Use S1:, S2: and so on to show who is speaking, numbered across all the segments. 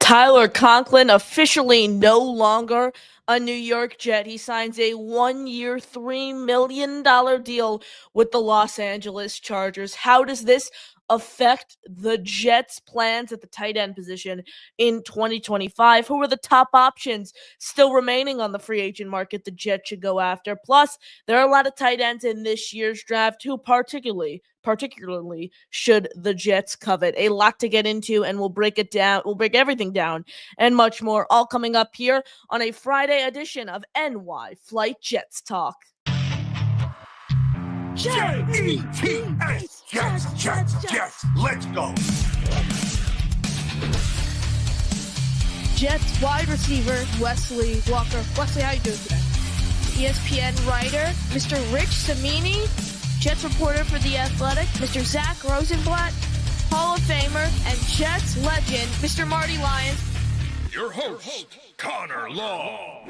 S1: Tyler Conklin officially no longer a New York Jet. He signs a 1-year, $3 million deal with the Los Angeles Chargers. How does this affect the Jets' plans at the tight end position in 2025? Who are the top options still remaining on the free agent market the Jets should go after? Plus, there are a lot of tight ends in this year's draft who particularly should the Jets covet. A lot to get into, and we'll break it down. We'll break everything down and much more, all coming up here on a Friday edition of NY Flight Jets Talk.
S2: Jets, Jets, let's go.
S1: Jets wide receiver Wesley Walker. Wesley, how you doing today? ESPN writer Mr. Rich Cimini, Jets reporter for The Athletic, Mr. Zach Rosenblatt, Hall of Famer and Jets legend, Mr. Marty Lyons.
S2: Your host, Connor Law.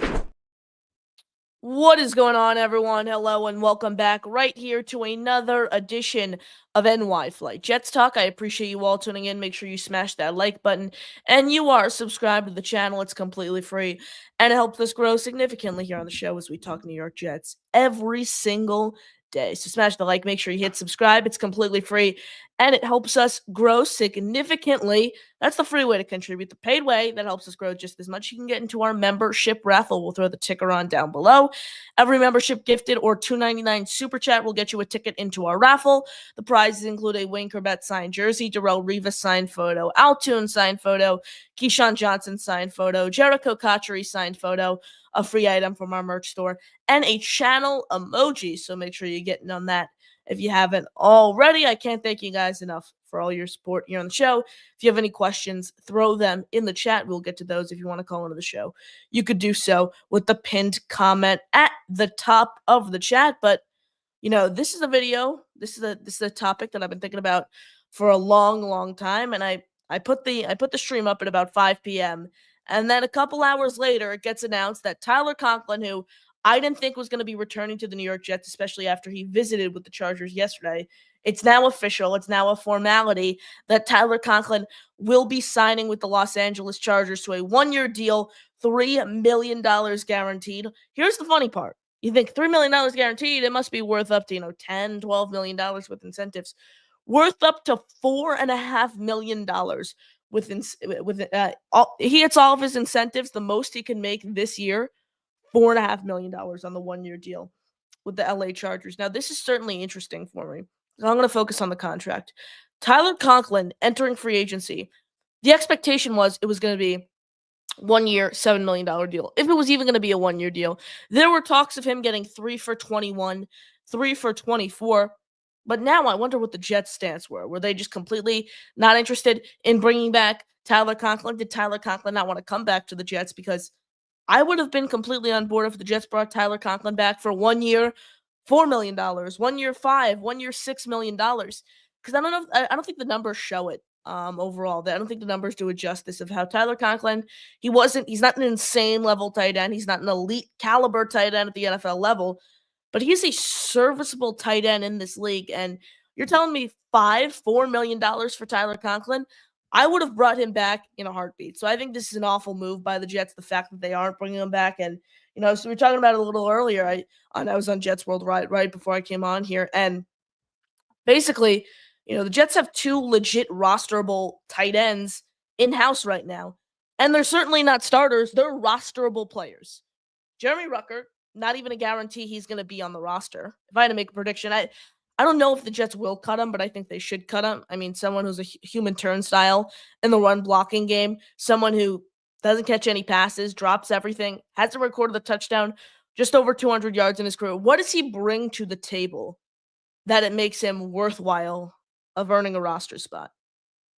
S1: What is going on, everyone? Hello and welcome back right here to another edition of NY Flight Jets Talk. I appreciate you all tuning in. Make sure you smash that like button and you are subscribed to the channel. It's completely free and it helps us grow significantly here on the show as we talk New York Jets every single day. So smash the like, make sure you hit subscribe. It's completely free and it helps us grow significantly. That's the free way to contribute. The paid way that helps us grow just as much. You can get into our membership raffle. We'll throw the ticker on down below. Every membership gifted or $2.99 super chat will get you a ticket into our raffle. The prizes include a Wayne Corbett signed jersey, Darrelle Rivas signed photo, Altoon signed photo, Keyshawn Johnson signed photo, Jericho Cotchery signed photo, a free item from our merch store, and a channel emoji. So make sure you get in on that if you haven't already. I can't thank you guys enough for all your support here on the show. If you have any questions, throw them in the chat. We'll get to those. If you want to call into the show, you could do so with the pinned comment at the top of the chat. But you know, this is a video. This is a topic that I've been thinking about for a long time. And I put the stream up at about 5 p.m. And then a couple hours later, it gets announced that Tyler Conklin, who I didn't think was going to be returning to the New York Jets, especially after he visited with the Chargers yesterday. It's now official. It's now a formality that Tyler Conklin will be signing with the Los Angeles Chargers to a 1-year deal, $3 million guaranteed. Here's the funny part. You think $3 million guaranteed, it must be worth up to, $10, $12 million with incentives. Worth up to $4.5 million he hits all of his incentives. The most he can make this year, $4.5 million on the 1-year deal with the LA Chargers. Now, this is certainly interesting for me. So I'm going to focus on the contract. Tyler Conklin entering free agency. The expectation was it was going to be 1 year, $7 million deal. If it was even going to be a 1-year deal, there were talks of him getting 3 for 21, 3 for 24. But now I wonder what the Jets' stance were. Were they just completely not interested in bringing back Tyler Conklin? Did Tyler Conklin not want to come back to the Jets? Because I would have been completely on board if the Jets brought Tyler Conklin back for 1 year, $4 million, 1 year, 5, 1 year, $6 million. Because I don't think the numbers show it overall. I don't think the numbers do it justice of how Tyler Conklin, he's not an insane level tight end. He's not an elite caliber tight end at the NFL level, but he's a serviceable tight end in this league. And you're telling me $4 million for Tyler Conklin? I would have brought him back in a heartbeat. So I think this is an awful move by the Jets, the fact that they aren't bringing him back. And, so we were talking about it a little earlier. I was on Jets World right before I came on here. And basically, the Jets have 2 legit rosterable tight ends in-house right now. And they're certainly not starters. They're rosterable players. Jeremy Ruckert, not even a guarantee he's going to be on the roster. If I had to make a prediction, I don't know if the Jets will cut him, but I think they should cut him. I mean, someone who's a human turnstile in the run blocking game, someone who doesn't catch any passes, drops everything, hasn't recorded the touchdown, just over 200 yards in his career. What does he bring to the table that it makes him worthwhile of earning a roster spot?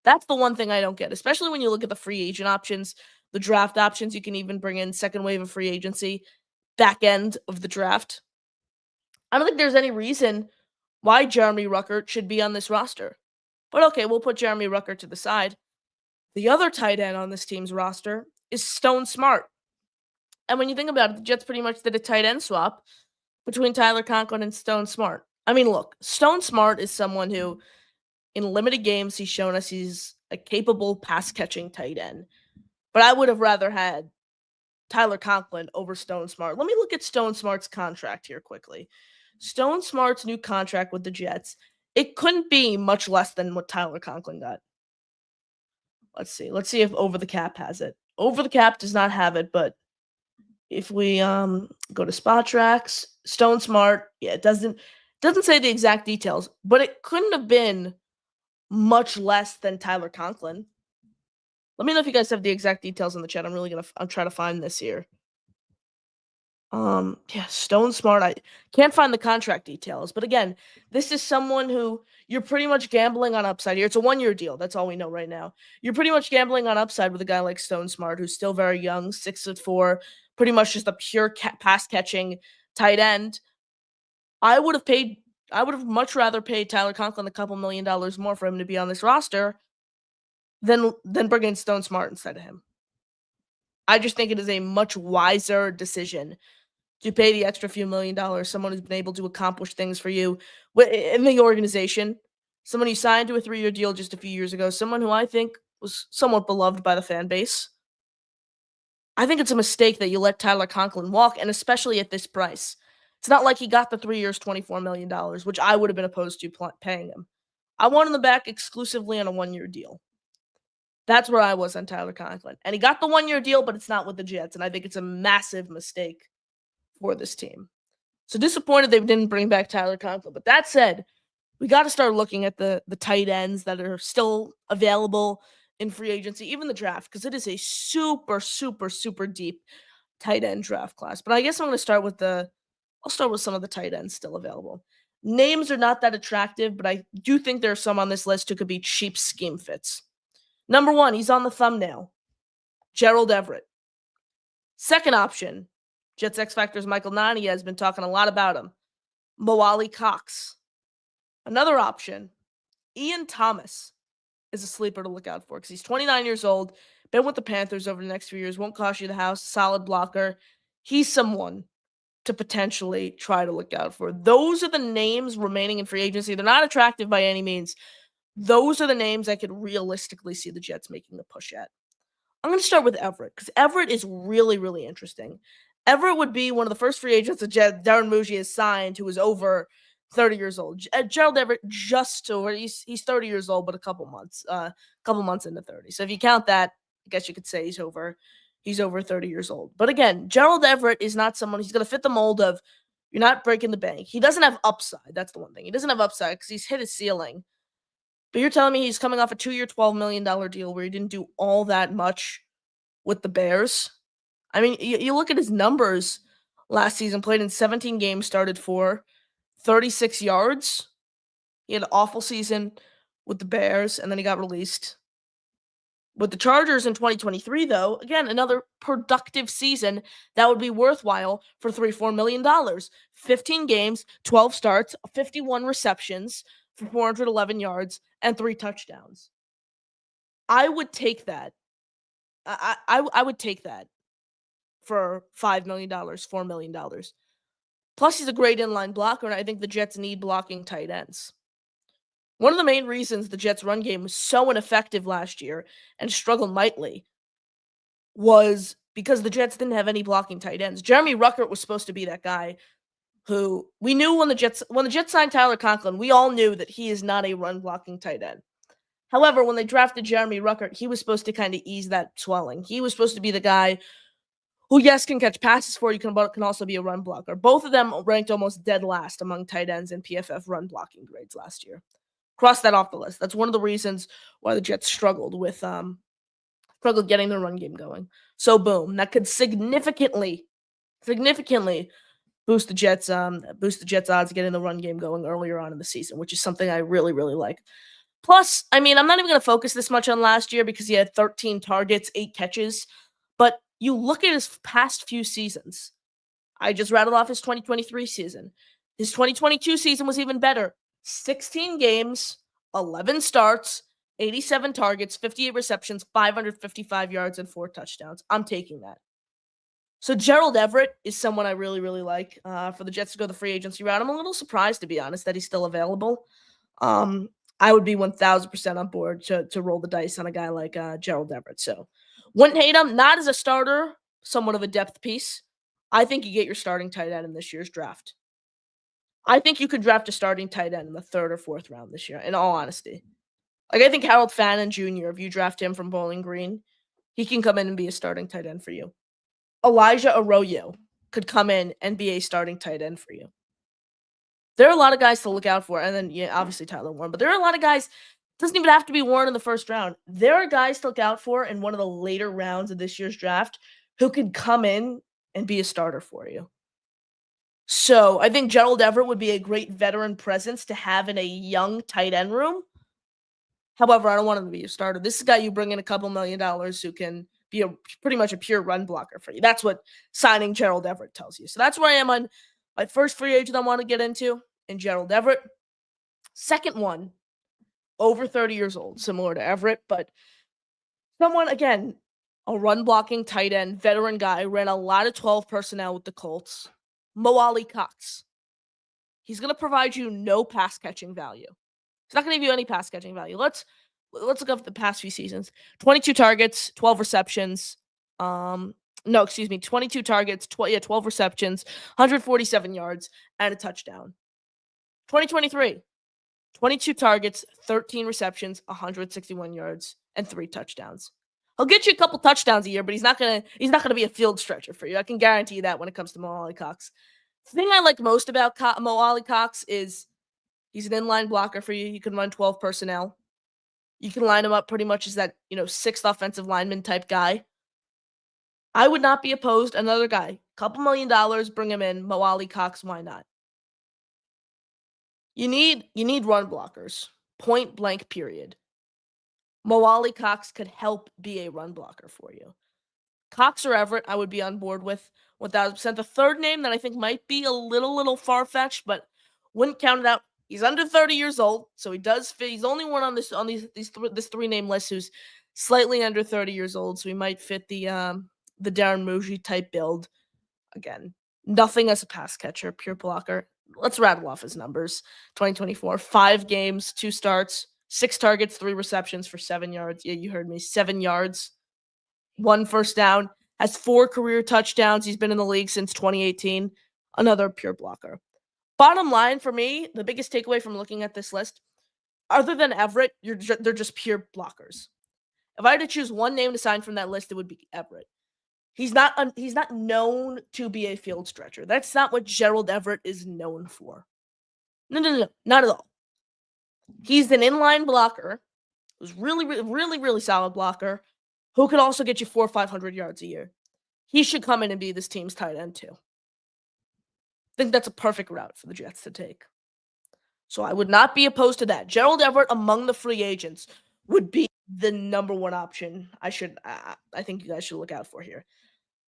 S1: That's the one thing I don't get, especially when you look at the free agent options, the draft options. You can even bring in second wave of free agency, back end of the draft. I don't think there's any reason why Jeremy Ruckert should be on this roster. But okay, we'll put Jeremy Ruckert to the side. The other tight end on this team's roster is Stone Smart. And when you think about it, the Jets pretty much did a tight end swap between Tyler Conklin and Stone Smart. I mean, look, Stone Smart is someone who, in limited games, he's shown us he's a capable pass-catching tight end. but I would have rather had Tyler Conklin over Stone Smart. Let me look at Stone Smart's contract here quickly. Stone Smart's new contract with the Jets, it couldn't be much less than what Tyler Conklin got. Let's see. Let's see if Over the Cap has it. Over the Cap does not have it, but if we go to Spot Tracks, Stone Smart, yeah, it doesn't say the exact details, but it couldn't have been much less than Tyler Conklin. Let me know if you guys have the exact details in the chat. I'm trying to find this here. Yeah, Stone Smart. I can't find the contract details, but again, this is someone who you're pretty much gambling on upside here. It's a 1-year deal. That's all we know right now. You're pretty much gambling on upside with a guy like Stone Smart, who's still very young, 6'4", pretty much just a pure pass catching tight end. I would have much rather paid Tyler Conklin a couple $1 million more for him to be on this roster than bring in Stone Smart instead of him. I just think it is a much wiser decision to pay the extra few $1 million, someone who's been able to accomplish things for you in the organization, someone you signed to a 3-year deal just a few years ago, someone who I think was somewhat beloved by the fan base. I think it's a mistake that you let Tyler Conklin walk, and especially at this price. It's not like he got the 3 years, $24 million, which I would have been opposed to paying him. I wanted him back exclusively on a 1-year deal. That's where I was on Tyler Conklin. And he got the 1-year deal, but it's not with the Jets, and I think it's a massive mistake for this team. So disappointed they didn't bring back Tyler Conklin. But that said, we got to start looking at the tight ends that are still available in free agency, even the draft, because it is a super, super, super deep tight end draft class. But I guess I'll start with some of the tight ends still available. Names are not that attractive, but I do think there are some on this list who could be cheap scheme fits. Number 1, he's on the thumbnail. Gerald Everett. Second option, Jets X Factor's Michael Nani has been talking a lot about him. Moali Cox. Another option, Ian Thomas is a sleeper to look out for because he's 29 years old, been with the Panthers over the next few years, won't cost you the house, solid blocker. He's someone to potentially try to look out for. Those are the names remaining in free agency. They're not attractive by any means. Those are the names I could realistically see the Jets making the push at. I'm going to start with Everett because Everett is really, really interesting. Everett would be one of the first free agents that Darren Muji has signed who is over 30 years old. Gerald Everett just over, he's 30 years old, but a couple months into 30. So if you count that, I guess you could say he's over 30 years old. But again, Gerald Everett is not someone who's going to fit the mold of you're not breaking the bank. He doesn't have upside. That's the one thing. He doesn't have upside because he's hit his ceiling. But you're telling me he's coming off a 2-year, $12 million deal where he didn't do all that much with the Bears? I mean, you look at his numbers last season, played in 17 games, started for 36 yards. He had an awful season with the Bears, and then he got released. With the Chargers in 2023, though, again, another productive season that would be worthwhile for $3-4 million. 15 games, 12 starts, 51 receptions for 411 yards, and 3 touchdowns. I would take that. I would take that for $5 million, $4 million. Plus, he's a great inline blocker, and I think the Jets need blocking tight ends. One of the main reasons the Jets' run game was so ineffective last year and struggled mightily was because the Jets didn't have any blocking tight ends. Jeremy Ruckert was supposed to be that guy who we knew when the Jets signed Tyler Conklin, we all knew that he is not a run blocking tight end. However, when they drafted Jeremy Ruckert, he was supposed to kind of ease that swelling. He was supposed to be the guy who, yes, can catch passes for you, can also be a run blocker. Both of them ranked almost dead last among tight ends in PFF run blocking grades last year. Cross that off the list. That's one of the reasons why the Jets struggled getting their run game going. So boom, that could significantly boost the Jets' odds of getting the run game going earlier on in the season, which is something I really, really like. Plus, I mean, I'm not even going to focus this much on last year because he had 13 targets, 8 catches. But you look at his past few seasons. I just rattled off his 2023 season. His 2022 season was even better. 16 games, 11 starts, 87 targets, 58 receptions, 555 yards, and 4 touchdowns. I'm taking that. So Gerald Everett is someone I really, really like for the Jets to go the free agency route. I'm a little surprised, to be honest, that he's still available. I would be 1,000% on board to roll the dice on a guy like Gerald Everett. So Wouldn't hate him, not as a starter, somewhat of a depth piece. I think you get your starting tight end in this year's draft. I think you could draft a starting tight end in the 3rd or 4th round this year, in all honesty. Like, I think Harold Fannin Jr., if you draft him from Bowling Green, he can come in and be a starting tight end for you. Elijah Arroyo could come in and be a starting tight end for you. There are a lot of guys to look out for, and then, yeah, obviously Tyler Warren, but there are a lot of guys. Doesn't even have to be Warren in the 1st round. There are guys to look out for in one of the later rounds of this year's draft who could come in and be a starter for you. So I think Gerald Everett would be a great veteran presence to have in a young tight end room. However, I don't want him to be a starter. This is a guy you bring in a couple $1 million who can be pretty much a pure run blocker for you. That's what signing Gerald Everett tells you. So that's where I am on my first free agent I want to get into, in Gerald Everett. Second one, over 30 years old, similar to Everett, but someone, again, a run blocking tight end, veteran guy, ran a lot of 12 personnel with the Colts. Mo Ali Cox. He's going to provide you no pass catching value. He's not going to give you any pass catching value. Let's look up the past few seasons. 22 targets, 12 receptions. 22 targets, 12 receptions, 147 yards, and a touchdown. 2023, 22 targets, 13 receptions, 161 yards, and 3 touchdowns. He'll get you a couple touchdowns a year, but he's not gonna be a field stretcher for you. I can guarantee you that when it comes to Mo Ali Cox. The thing I like most about Mo Ali Cox is he's an inline blocker for you. He can run 12 personnel. You can line him up pretty much as that, 6th offensive lineman type guy. I would not be opposed. Another guy, couple $1 million, bring him in. Mo Ali Cox, why not? You need run blockers. Point blank, period. Mo Ali Cox could help be a run blocker for you. Cox or Everett, I would be on board with 1,000%. The third name that I think might be a little far-fetched, but wouldn't count it out. He's under 30 years old, so he does fit. He's the only one on this 3-name list who's slightly under 30 years old, so he might fit the Darren Muji type build. Again, nothing as a pass catcher, pure blocker. Let's rattle off his numbers. 2024, 5 games, 2 starts, 6 targets, 3 receptions for 7 yards. Yeah, you heard me, 7 yards, 1 first down. Has 4 career touchdowns. He's been in the league since 2018. Another pure blocker. Bottom line for me, the biggest takeaway from looking at this list, other than Everett, they're just pure blockers. If I had to choose one name to sign from that list, it would be Everett. He's not known to be a field stretcher. That's not what Gerald Everett is known for. No, not at all. He's an inline blocker who's really solid blocker who could also get you 400 or 500 yards a year. He should come in and be this team's tight end too. I think that's a perfect route for the Jets to take. So I would not be opposed to that. Gerald Everett among the free agents would be the number one option I think you guys should look out for here.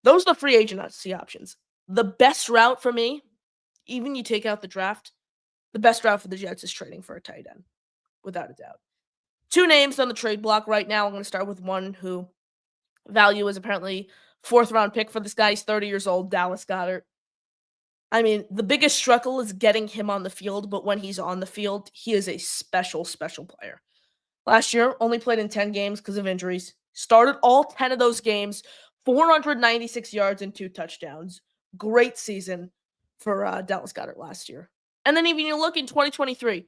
S1: Those are the free agency options. The best route for me, even you take out the draft, the best route for the Jets is trading for a tight end, without a doubt. 2 names on the trade block right now. I'm going to start with one who value is apparently 4th round pick for this guy. He's 30 years old, Dallas Goedert. I mean, the biggest struggle is getting him on the field, but when he's on the field, he is a special player. Last year, only played in 10 games because of injuries. Started all 10 of those games, 496 yards and 2 touchdowns. Great season for Dallas Goedert last year. And then even you look in 2023,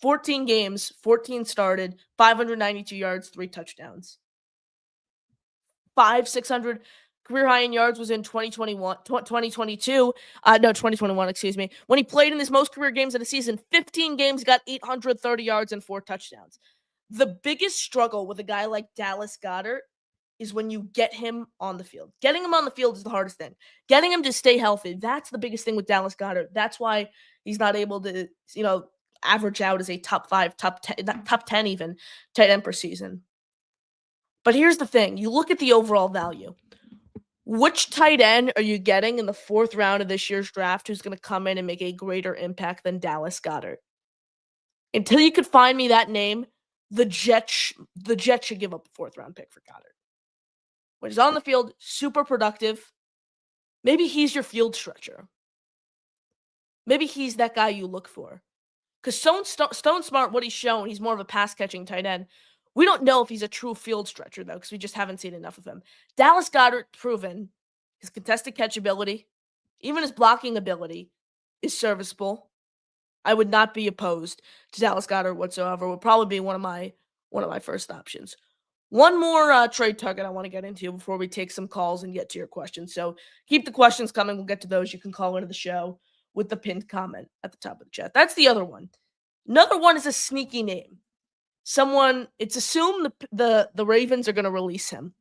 S1: 14 games, 14 started, 592 yards, 3 touchdowns. 600 career high in yards was in 2021, excuse me. When he played in his most career games in a season, 15 games, got 830 yards and 4 touchdowns. The biggest struggle with a guy like Dallas Goedert is when you get him on the field. Getting him on the field is the hardest thing. Getting him to stay healthy, that's the biggest thing with Dallas Goedert. That's why he's not able to, average out as a top 5, top 10 even, tight end per season. But here's the thing. You look at the overall value. Which tight end are you getting in the 4th round of this year's draft who's going to come in and make a greater impact than Dallas Goedert? Until you could find me that name, the Jets should give up a 4th round pick for Goedert. When he's on the field, super productive. Maybe he's your field stretcher. Maybe he's that guy you look for. Because Stone Smart, what he's shown, he's more of a pass-catching tight end. We don't know if he's a true field stretcher, though, because we just haven't seen enough of him. Dallas Goedert proven his contested catch ability, even his blocking ability, is serviceable. I would not be opposed to Dallas Goedert whatsoever. Would probably be one of my first options. One more trade target I want to get into before we take some calls and get to your questions. So keep the questions coming. We'll get to those. You can call into the show with the pinned comment at the top of the chat. That's the other one. Another one is a sneaky name. It's assumed the Ravens are going to release him,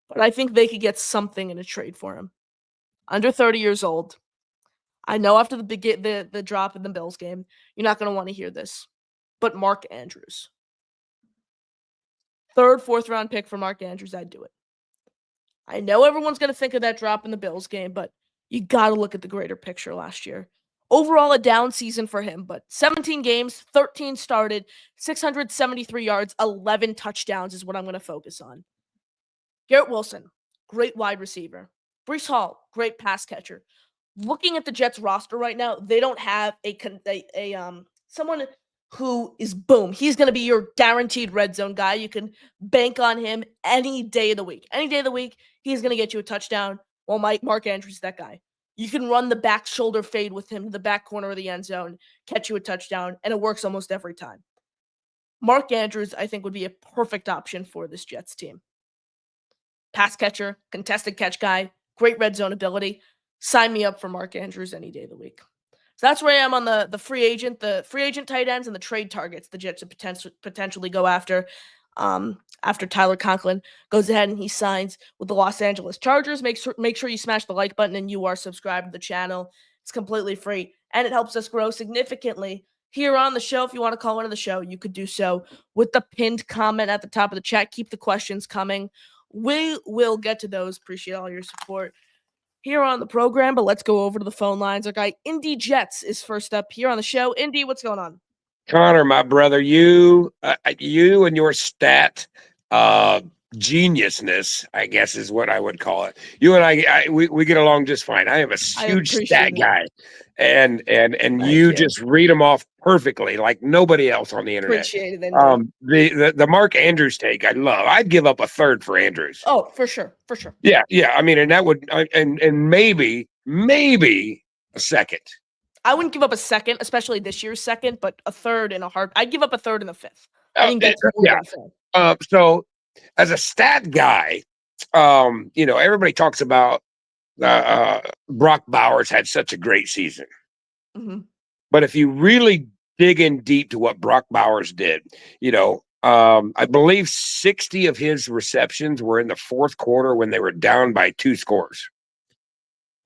S1: but I think they could get something in a trade for him. Under 30 years old. I know after the drop in the Bills game, you're not going to want to hear this, but Mark Andrews. 3rd, 4th round pick for Mark Andrews, I'd do it. I know everyone's going to think of that drop in the Bills game, but you got to look at the greater picture last year. Overall, a down season for him, but 17 games, 13 started, 673 yards, 11 touchdowns is what I'm going to focus on. Garrett Wilson, great wide receiver. Breece Hall, great pass catcher. Looking at the Jets roster right now, they don't have someone who is boom. He's going to be your guaranteed red zone guy. You can bank on him any day of the week. Any day of the week, he's going to get you a touchdown. Well, Mark Andrews is that guy. You can run the back shoulder fade with him to the back corner of the end zone, catch you a touchdown, and it works almost every time. Mark Andrews, I think, would be a perfect option for this Jets team. Pass catcher, contested catch guy, great red zone ability. Sign me up for Mark Andrews any day of the week. So that's where I am on the free agent tight ends and the trade targets the Jets would potentially go after. After Tyler Conklin goes ahead and he signs with the Los Angeles Chargers. Make sure you smash the like button and you are subscribed to the channel. It's completely free and it helps us grow significantly here on the show. If you want to call into the show, you could do so with the pinned comment at the top of the chat. Keep the questions coming. We will get to those. Appreciate all your support here on the program, but let's go over to the phone lines. Our guy Indy Jets is first up here on the show. Indy, what's going on?
S3: Connor, my brother, you and your stat geniusness, I guess is what I would call it. You and we get along just fine. I am a huge stat guy, and you just read them off perfectly, like nobody else on the internet.
S1: Appreciate it.
S3: The Mark Andrews take, I love. I'd give up a 3rd for Andrews.
S1: Oh, for sure.
S3: Yeah. I mean, and that would, and maybe a 2nd.
S1: I wouldn't give up a 2nd, especially this year's 2nd, but a 3rd and a heart. I'd give up a 3rd and a 5th. I think that's
S3: so as a stat guy, everybody talks about Brock Bowers had such a great season.
S1: Mm-hmm.
S3: But if you really dig in deep to what Brock Bowers did, I believe 60 of his receptions were in the 4th quarter when they were down by 2 scores.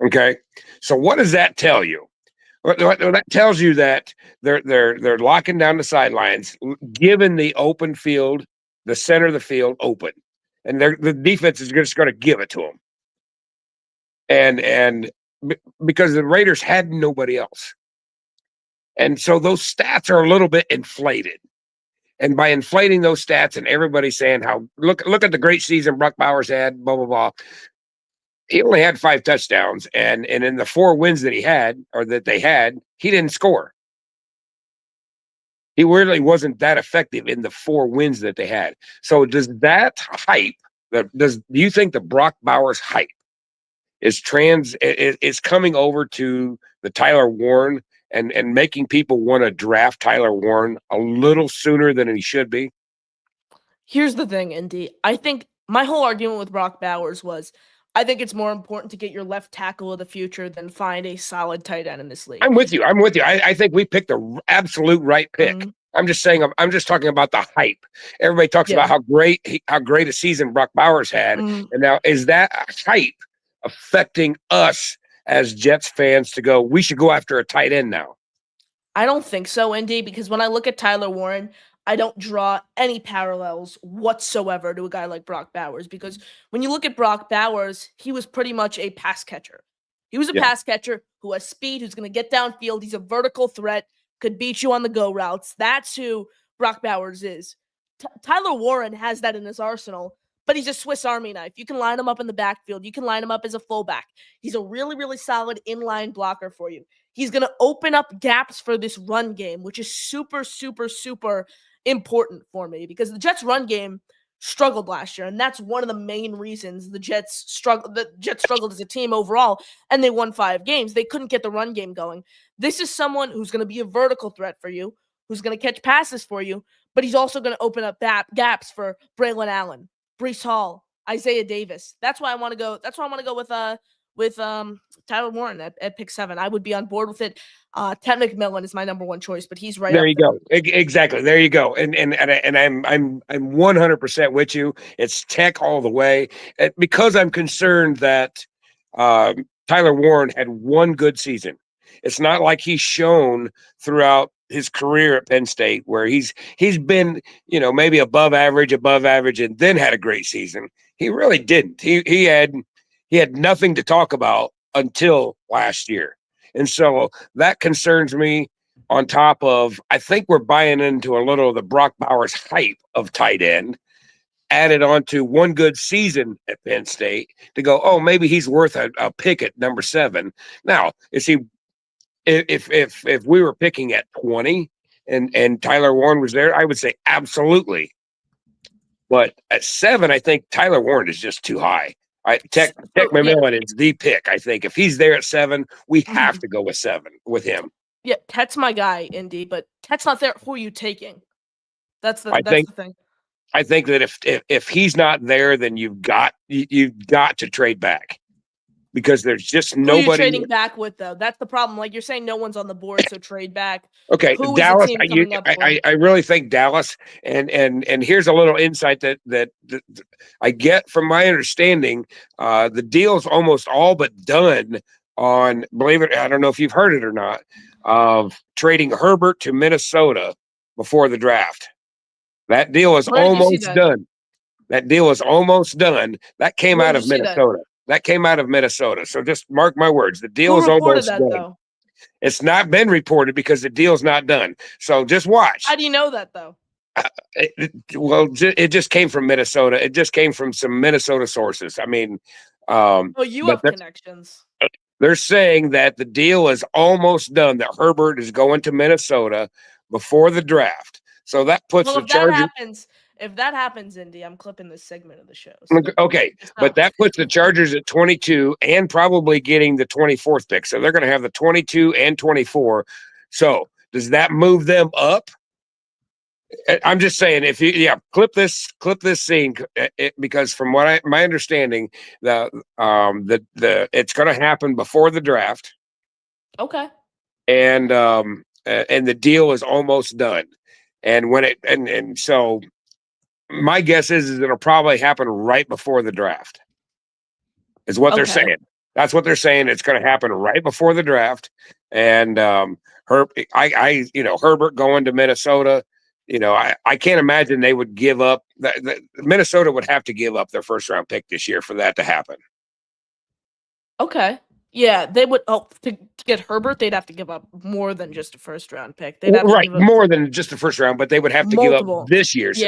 S3: Okay. So what does that tell you? Well, that tells you that they're locking down the sidelines, giving the open field, the center of the field open, and the defense is just going to give it to them. And because the Raiders had nobody else, and so those stats are a little bit inflated. And by inflating those stats, and everybody saying how look at the great season Brock Bowers had, blah blah blah. He only had 5 touchdowns, and in the 4 wins that they had, he didn't score. He really wasn't that effective in the 4 wins that they had. So does that hype? Do you think the Brock Bowers hype is coming over to the Tyler Warren and making people want to draft Tyler Warren a little sooner than he should be?
S1: Here's the thing, Indy. I think my whole argument with Brock Bowers was, I think it's more important to get your left tackle of the future than find a solid tight end in this league.
S3: I'm with you. I think we picked the absolute right pick. Mm-hmm. I'm just talking about the hype. Everybody talks about how great a season Brock Bowers had. Mm-hmm. And now, is that hype affecting us as Jets fans to go, we should go after a tight end now?
S1: I don't think so, Indy, because when I look at Tyler Warren, I don't draw any parallels whatsoever to a guy like Brock Bowers, because when you look at Brock Bowers, he was pretty much a pass catcher. He was a pass catcher who has speed, who's going to get downfield. He's a vertical threat, could beat you on the go routes. That's who Brock Bowers is. Tyler Warren has that in his arsenal, but he's a Swiss Army knife. You can line him up in the backfield. You can line him up as a fullback. He's a really, really solid inline blocker for you. He's going to open up gaps for this run game, which is super, super, super important for me because the Jets' run game struggled last year, and that's one of the main reasons the Jets struggled. The Jets struggled as a team overall, and they won 5 games. They couldn't get the run game going. This is someone who's going to be a vertical threat for you, who's going to catch passes for you, but he's also going to open up gaps for Braylon Allen, Breece Hall, Isaiah Davis. That's why I want to go. That's why I want to go with Tyler Warren at pick 7. I would be on board with it. Ted McMillan is my number 1 choice, but he's right
S3: There
S1: up
S3: you
S1: there.
S3: go. Exactly. There you go. And I'm 100% with you. It's Tech all the way. Because I'm concerned that Tyler Warren had one good season. It's not like he's shown throughout his career at Penn State where he's been, maybe above average, and then had a great season. He really didn't. He had nothing to talk about until last year. And so that concerns me. On top of, I think we're buying into a little of the Brock Bowers hype of tight end, added on to one good season at Penn State to go, oh, maybe he's worth a pick at number 7. Now, is he? If we were picking at 20 and Tyler Warren was there, I would say absolutely. But at 7, I think Tyler Warren is just too high. Tech McMillan is the pick. I think if he's there at 7, we have to go with 7 with him.
S1: Yeah, Tet's my guy, Indy, but Tet's not there. Who are you taking? That's the thing.
S3: I think that if he's not there, then you've got to trade back because there's just nobody.
S1: Who are you trading back with, though? That's the problem. Like you're saying, no one's on the board, so trade back.
S3: Okay,
S1: Who
S3: Dallas.
S1: is the team coming up for?
S3: I really think Dallas, and here's a little insight that I get from my understanding. The deal's almost all but done on. Believe it, I don't know if you've heard it or not. Of trading Herbert to Minnesota before the draft. That deal is almost done. That deal is almost done. That came out of Minnesota. That came out of Minnesota. So just mark my words. The deal is almost done. Though? It's not been reported because the deal's not done. So just watch.
S1: How do you know that, though?
S3: It just came from Minnesota. It just came from some Minnesota sources. I mean,
S1: you have connections.
S3: They're saying that the deal is almost done, that Herbert is going to Minnesota before the draft. So that puts the Chargers.
S1: If that happens, Indy, I'm clipping this segment of the show.
S3: So okay, but that puts the Chargers at 22 and probably getting the 24th pick. So they're going to have the 22 and 24. So does that move them up? I'm just saying, if you clip this scene because from what my understanding, the it's going to happen before the draft.
S1: Okay.
S3: And the deal is almost done, and when and so my guess is it'll probably happen right before the draft. Is what they're saying. That's what they're saying. It's going to happen right before the draft, and Herbert going to Minnesota. I can't imagine they would give up. Minnesota would have to give up their first round pick this year for that to happen.
S1: Okay. Yeah, they would. Oh, to get Herbert, they'd have to give up more than just a first round pick. They'd have to give up
S3: more than just the first round, but they would have to give up this year's.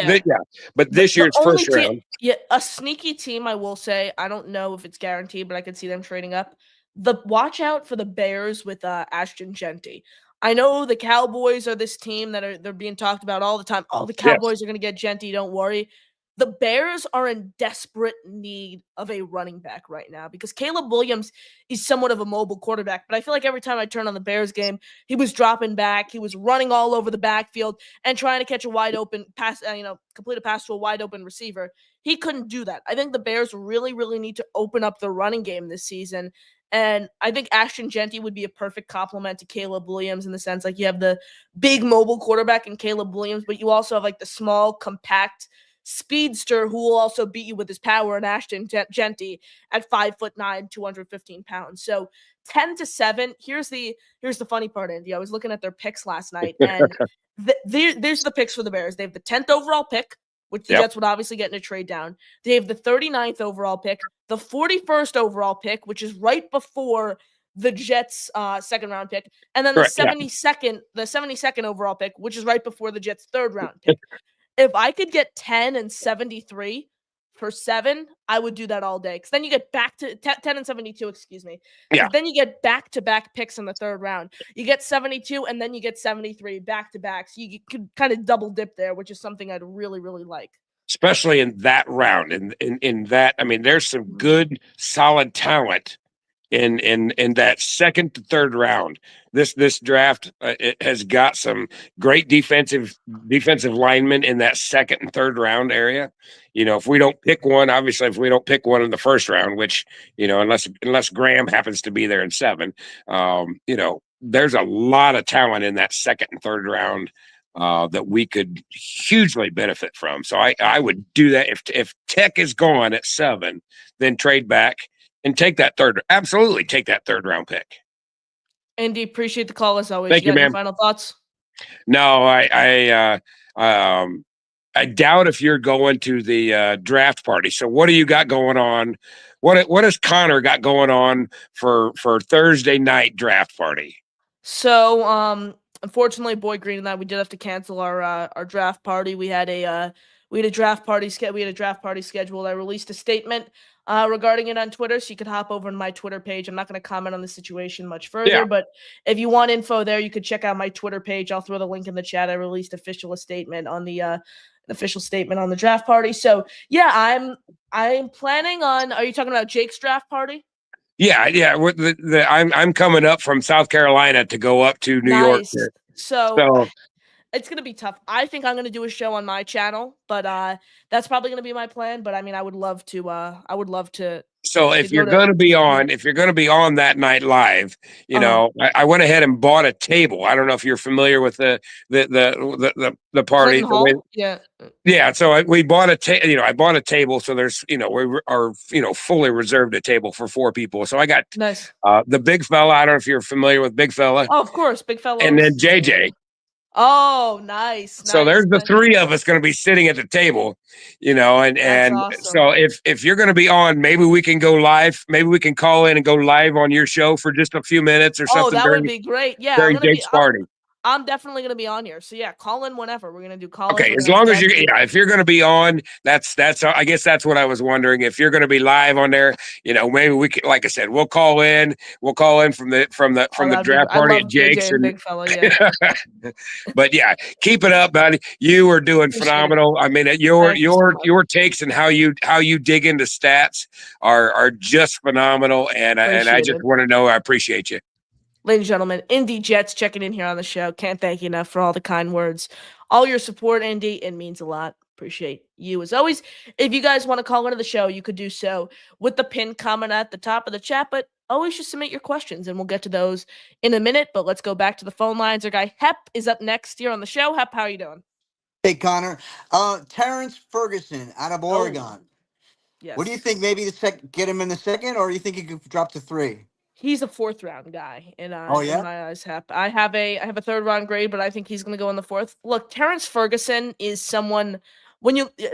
S3: But this year's first round.
S1: Yeah, a sneaky team, I will say. I don't know if it's guaranteed, but I could see them trading up. Watch out for the Bears with Ashton Genty. I know the Cowboys are this team that they're being talked about all the time. Oh, the Cowboys are going to get Genty. Don't worry. The Bears are in desperate need of a running back right now because Caleb Williams is somewhat of a mobile quarterback. But I feel like every time I turn on the Bears game, he was dropping back. He was running all over the backfield and trying to catch a wide open pass, complete a pass to a wide open receiver. He couldn't do that. I think the Bears really, really need to open up the running game this season. And I think Ashton Genty would be a perfect complement to Caleb Williams in the sense like you have the big mobile quarterback in Caleb Williams, but you also have like the small, compact speedster who will also beat you with his power and Ashton Genty at 5'9", 215 pounds. So 10-7. Here's the funny part, Andy. I was looking at their picks last night, and there's the picks for the Bears. They have the 10th overall pick, which the Jets would obviously get in a trade down. They have the 39th overall pick, the 41st overall pick, which is right before the Jets' second round pick, and then the 72nd overall pick, which is right before the Jets' third round pick. If I could get 10 and 73 for 7, I would do that all day because then you get back to 10 and 72, excuse me.
S3: Yeah.
S1: Because then you get back-to-back picks in the third round. You get 72 and then you get 73 back-to-back. So you could kind of double dip there, which is something I'd really, really like.
S3: Especially in that round. In that, I mean, there's some good, solid talent in that second to third round. This draft it has got some great defensive linemen in that second and third round area. You know, if we don't pick one, obviously, if we don't pick one in the first round, which unless Graham happens to be there in 7, there's a lot of talent in that second and third round that we could hugely benefit from. So I would do that if Tech is gone at 7, then trade back and take that absolutely take that third round pick.
S1: Andy, appreciate the call as always.
S3: Thank you,
S1: got any
S3: man.
S1: final thoughts?
S3: No, I doubt if you're going to the draft party. So what do you got going on? What has Connor got going on for Thursday night draft party?
S1: So, unfortunately, Boy Green and I, we did have to cancel our draft party. We had a draft party scheduled. I released a statement regarding it on Twitter, so you could hop over to my Twitter page. I'm not going to comment on the situation much further, but if you want info there, you could check out my Twitter page. I'll throw the link in the chat. I released official statement on the draft party. So yeah, I'm planning on. Are you talking about Jake's draft party?
S3: Yeah. I'm coming up from South Carolina to go up to New York.
S1: So it's gonna be tough. I think I'm gonna do a show on my channel, but that's probably gonna be my plan. But I mean, I would love to.
S3: So if you're going to be on that night live, I went ahead and bought a table. I don't know if you're familiar with the party. Yeah. So we bought I bought a table. So there's, we are fully reserved a table for 4 people. So I got
S1: nice.
S3: The big fella. I don't know if you're familiar with big fella.
S1: Oh, of course, big fella.
S3: And then JJ.
S1: Oh, nice.
S3: So there's the 3 of us going to be sitting at the table, and
S1: awesome.
S3: So if you're going to be on, maybe we can go live. Maybe we can call in and go live on your show for just a few minutes or something.
S1: Oh, that would be great. Yeah,
S3: during Jake's party.
S1: I'm definitely going to be on here. So yeah, call in whenever. We're going to do call.
S3: Okay, as long as if you're going to be on, that's I guess that's what I was wondering. If you're going to be live on there, maybe we could, like I said, we'll call in from the draft party at Jake's and
S1: big fella, yeah.
S3: But yeah, keep it up, buddy. You are doing phenomenal. I mean, your takes and how you dig into stats are just phenomenal, and I just want to know I appreciate you.
S1: Ladies and gentlemen, Indy Jets checking in here on the show. Can't thank you enough for all the kind words. All your support, Indy. It means a lot. Appreciate you as always. If you guys want to call into the show, you could do so with the pin comment at the top of the chat, but always just submit your questions and we'll get to those in a minute. But let's go back to the phone lines. Our guy Hep is up next here on the show. Hep, how are you doing?
S4: Hey, Connor. Terrence Ferguson out of Oregon.
S1: Yes.
S4: What do you think? Maybe get him in the second, or do you think he could drop to 3?
S1: He's a 4th round guy in
S4: in
S1: my eyes. Hep. I have a 3rd round grade, but I think he's going to go in the 4th. Look, Terrence Ferguson is someone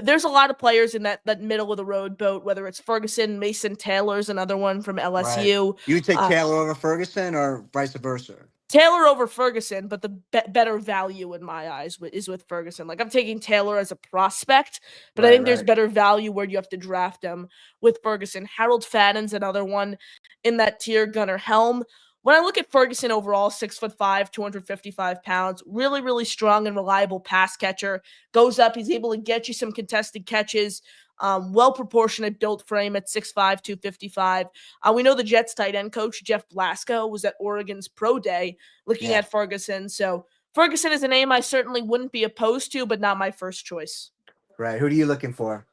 S1: there's a lot of players in that middle of the road boat, whether it's Ferguson, Mason Taylor's another one from LSU.
S4: Right. You take Taylor over Ferguson or vice versa?
S1: Taylor over Ferguson, but the better value in my eyes is with Ferguson. Like, I'm taking Taylor as a prospect, but I think there's better value where you have to draft him with Ferguson. Harold Fadden's another one in that tier. Gunnar Helm. When I look at Ferguson overall, 6'5", 255 pounds, really, really strong and reliable pass catcher. Goes up, he's able to get you some contested catches. Well-proportionate built frame at 6'5", 255. We know the Jets tight end coach, Jeff Blasco, was at Oregon's Pro Day looking at Ferguson. So Ferguson is a name I certainly wouldn't be opposed to, but not my first choice.
S4: Right. Who are you looking for?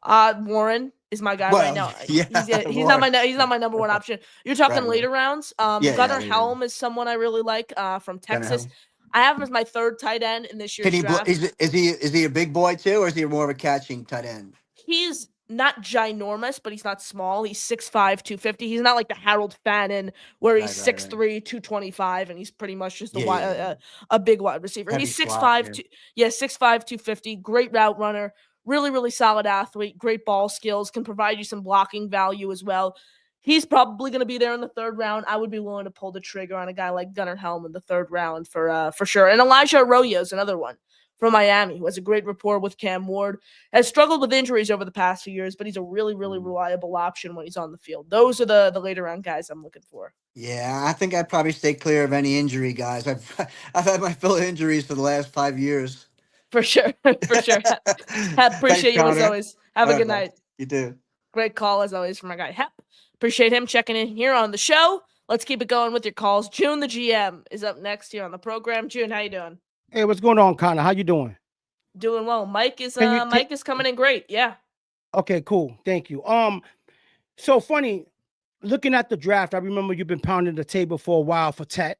S1: Warren is my guy right now. He's not my number one option. You're talking later rounds. Gunnar Helm is someone I really like from Texas. I have him as my 3rd tight end in this year's draft.
S4: Is he a big boy too, or is he more of a catching tight end?
S1: He's not ginormous, but he's not small. He's 6'5", 250. He's not like the Harold Fadden where he's 6'3", 225, and he's pretty much just a big wide receiver. He's 6'5", 250. Great route runner. Really, really solid athlete. Great ball skills. Can provide you some blocking value as well. He's probably going to be there in the 3rd round. I would be willing to pull the trigger on a guy like Gunnar Helm in the 3rd round for sure. And Elijah Arroyo is another one from Miami, who has a great rapport with Cam Ward, has struggled with injuries over the past few years, but he's a really, really reliable option when he's on the field. Those are the later round guys I'm looking for.
S4: Yeah, I think I'd probably stay clear of any injury guys. I've had my fill of injuries for the last 5 years.
S1: For sure. For sure.
S4: Thanks,
S1: Appreciate you as
S4: Connor.
S1: always. Have a
S4: All right,
S1: good
S4: bro.
S1: night.
S4: You too.
S1: Great call as always from our guy Hep. Appreciate him checking in here on the show. Let's keep it going with your calls. June, the GM, is up next here on the program. June, how you doing?
S5: Hey, what's going on, Connor? How you doing?
S1: Doing well. Mike is
S5: Can you?
S1: Mike is coming in great. Yeah.
S5: Okay, cool. Thank you. So funny. Looking at the draft, I remember you've been pounding the table for a while for Tet.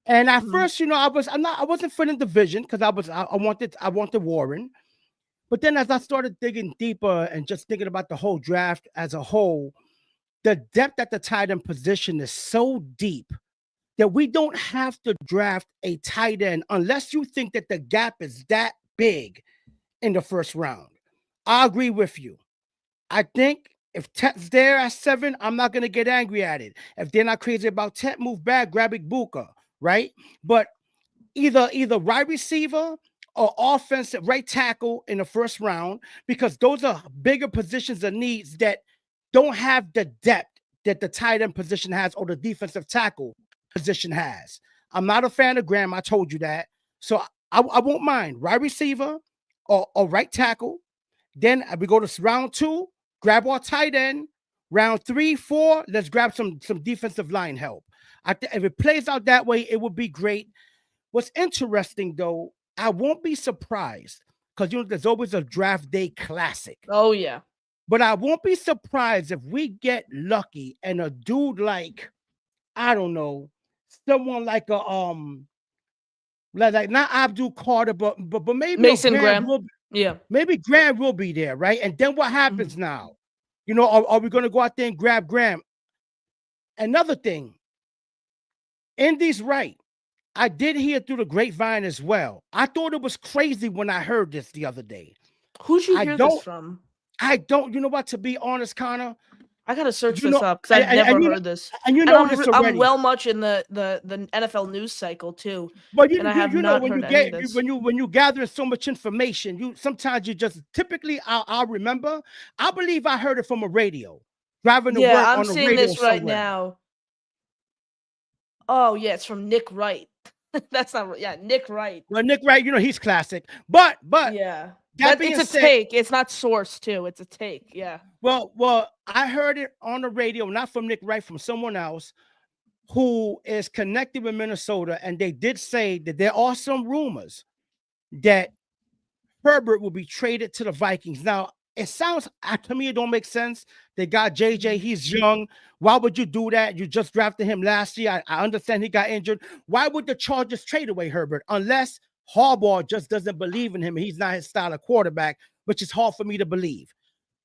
S5: And at first, I wasn't for the division because I wanted Warren. But then as I started digging deeper and just thinking about the whole draft as a whole, the depth at the tight end position is so deep that we don't have to draft a tight end unless you think that the gap is that big in the first round. I agree with you. I think if Tet's there at 7, I'm not going to get angry at it. If they're not crazy about Tet, move back, grab Igbuka, right? But either wide receiver or offensive right tackle in the first round, because those are bigger positions of needs that don't have the depth that the tight end position has or the defensive tackle position has. I'm not a fan of Graham. I told you that. So I won't mind wide receiver or right tackle. Then we go to round 2, grab our tight end. Round 3, 4, let's grab some defensive line help. If it plays out that way, it would be great. What's interesting, though, I won't be surprised because, there's always a draft day classic.
S1: Oh, yeah.
S5: But I won't be surprised if we get lucky and a dude like, I don't know, someone like like not Abdul Carter, but maybe
S1: Mason
S5: Graham
S1: Graham. Yeah.
S5: maybe Graham will be there, right? And then what happens now? Are we going to go out there and grab Graham? Another thing, Indy's right. I did hear through the grapevine as well. I thought it was crazy when I heard this the other day.
S1: Who'd you hear this from?
S5: I don't. You know what? To be honest, Connor,
S1: I gotta search this up because I've never heard this.
S5: And
S1: this
S5: already.
S1: I'm well much in the NFL news cycle too.
S5: But
S1: and I have not heard any of this.
S5: when you gather so much information, you sometimes you just typically I'll remember. I believe I heard it from a radio driving to work
S1: I'm
S5: on a
S1: seeing
S5: radio
S1: this right
S5: somewhere.
S1: now. Oh yeah, it's from Nick Wright. That's not Nick Wright.
S5: Well, Nick Wright, he's classic. But
S1: yeah.
S5: It's
S1: a take. It's not source too. It's a take. Yeah.
S5: Well, I heard it on the radio, not from Nick Wright, from someone else who is connected with Minnesota, and they did say that there are some rumors that Herbert will be traded to the Vikings. Now, it sounds to me it don't make sense. They got JJ. He's young. Why would you do that? You just drafted him last year. I understand he got injured. Why would the Chargers trade away Herbert unless Harbaugh just doesn't believe in him? He's not his style of quarterback, which is hard for me to believe.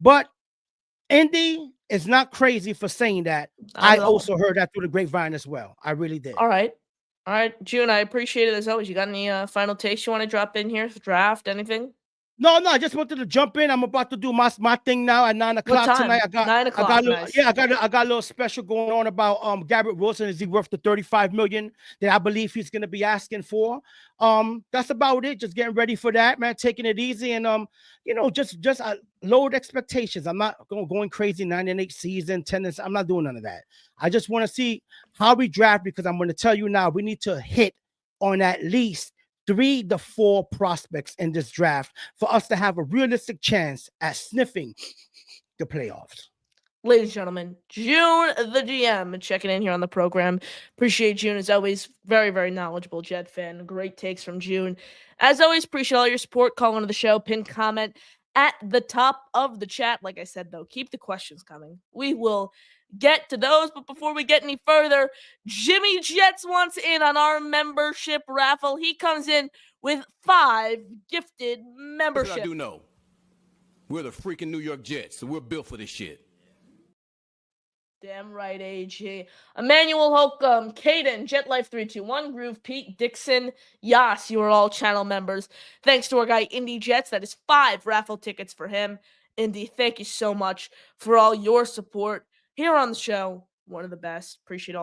S5: But Indy is not crazy for saying that. I also heard that through the grapevine as well. I really did.
S1: All right, June. I appreciate it as always. You got any final takes you want to drop in here? Draft anything?
S5: No, I just wanted to jump in. I'm about to do my thing now at 9 o'clock tonight. I got
S1: 9 o'clock.
S5: I got a little special going on about Garrett Wilson. Is he worth the $35 million that I believe he's going to be asking for? That's about it. Just getting ready for that, man. Taking it easy and just lowered expectations. I'm not going crazy. 9-8 season, tennis. I'm not doing none of that. I just want to see how we draft because I'm going to tell you now we need to hit on at least 3 to 4 prospects in this draft for us to have a realistic chance at sniffing the playoffs.
S1: Ladies and gentlemen, June the GM checking in here on the program. Appreciate June as always. Very, very knowledgeable Jet fan. Great takes from June. As always, appreciate all your support. Call into the show, pin comment at the top of the chat. Like I said, though, keep the questions coming. We will get to those, but before we get any further, Jimmy Jets wants in on our membership raffle. He comes in with 5 gifted memberships.
S6: I do know. We're the freaking New York Jets, so we're built for this shit.
S1: Damn right, AG. Emmanuel Holcomb, Caden, Jet Life 321, Groove, Pete, Dixon, Yas, you are all channel members. Thanks to our guy, Indy Jets. That is 5 raffle tickets for him. Indy, thank you so much for all your support here on the show. One of the best. Appreciate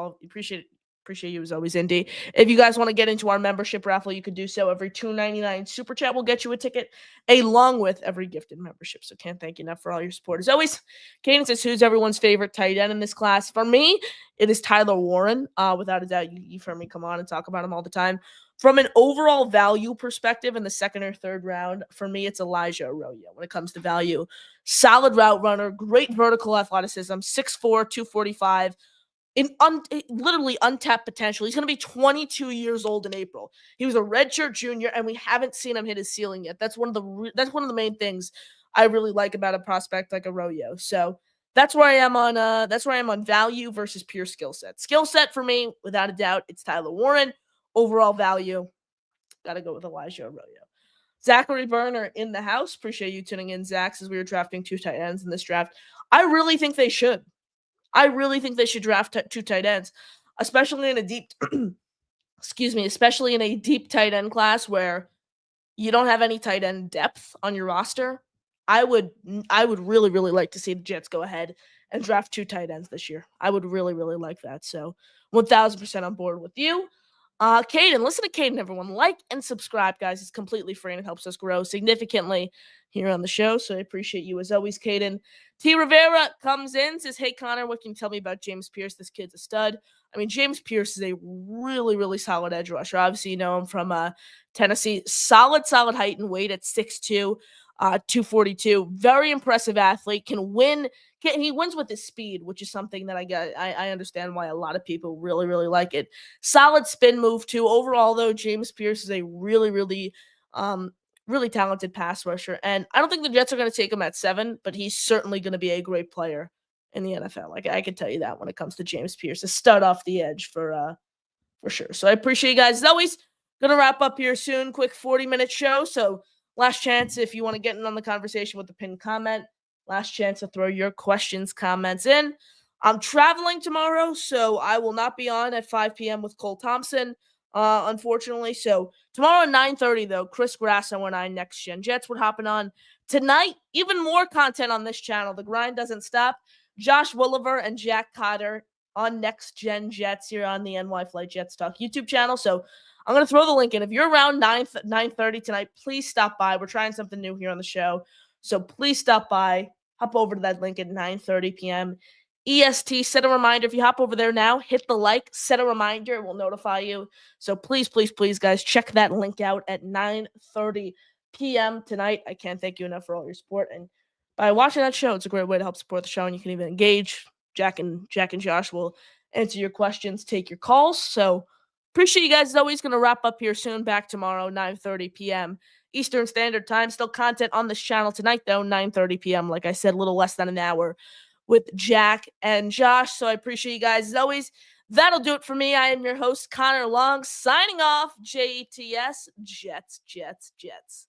S1: Appreciate you as always, Indy. If you guys want to get into our membership raffle, you could do so. Every $2.99 super chat will get you a ticket, along with every gifted membership. So can't thank you enough for all your support. As always, Caden says, who's everyone's favorite tight end in this class? For me, it is Tyler Warren. Without a doubt, you've heard me come on and talk about him all the time. From an overall value perspective in the second or third round, for me, it's Elijah Arroyo when it comes to value. Solid route runner, great vertical athleticism, 6'4", 245, literally untapped potential. He's going to be 22 years old in April. He was a redshirt junior, and we haven't seen him hit his ceiling yet. That's one of the main things I really like about a prospect like Arroyo. So that's where I am on value versus pure skill set. Skill set for me, without a doubt, it's Tyler Warren. Overall value, got to go with Elijah Arroyo. Zachary Berner in the house. Appreciate you tuning in, Zach, as we were drafting 2 tight ends in this draft. I really think they should. I really think they should draft 2 tight ends, especially in a deep, especially in a deep tight end class where you don't have any tight end depth on your roster. I would really, really like to see the Jets go ahead and draft 2 tight ends this year. I would really, really like that. So 1,000% on board with you. Caden, listen to Caden, everyone. Like and subscribe, guys. It's completely free and it helps us grow significantly here on the show. So I appreciate you as always, Caden. T. Rivera comes in, says, hey, Connor, what can you tell me about James Pierce? This kid's a stud. I mean, James Pierce is a really, really solid edge rusher. Obviously, you know him from Tennessee. Solid height and weight at 6'2", 242. Very impressive athlete. Can win. He wins with his speed, which is something that I understand why a lot of people really, really like it. Solid spin move, too. Overall, though, James Pierce is a really, really really talented pass rusher. And I don't think the Jets are going to take him at 7, but he's certainly going to be a great player in the NFL. Like, I can tell you that when it comes to James Pierce, a stud off the edge for sure. So I appreciate you guys. As always, going to wrap up here soon. Quick 40-minute show. So last chance if you want to get in on the conversation with the pinned comment. Last chance to throw your questions, comments in. I'm traveling tomorrow, so I will not be on at 5 p.m. with Cole Thompson, unfortunately. So tomorrow at 9:30, though, Chris Grasso and I, Next Gen Jets, would hopping on. Tonight, even more content on this channel. The grind doesn't stop. Josh Williver and Jack Cotter on Next Gen Jets here on the NY Flight Jets Talk YouTube channel. So I'm going to throw the link in. If you're around 9:30 tonight, please stop by. We're trying something new here on the show. So please stop by. Hop over to that link at 9:30 p.m. EST. Set a reminder. If you hop over there now, hit the like, set a reminder. It will notify you. So please, please, please, guys, check that link out at 9:30 p.m. tonight. I can't thank you enough for all your support. And by watching that show, it's a great way to help support the show. And you can even engage. Jack and Josh will answer your questions, take your calls. So appreciate you guys. As always, going to wrap up here soon. Back tomorrow, 9:30 p.m. Eastern Standard Time. Still content on this channel tonight, though, 9:30 p.m. Like I said, a little less than an hour with Jack and Josh. So I appreciate you guys. As always, that'll do it for me. I am your host, Connor Long, signing off. JETS, Jets, Jets, Jets.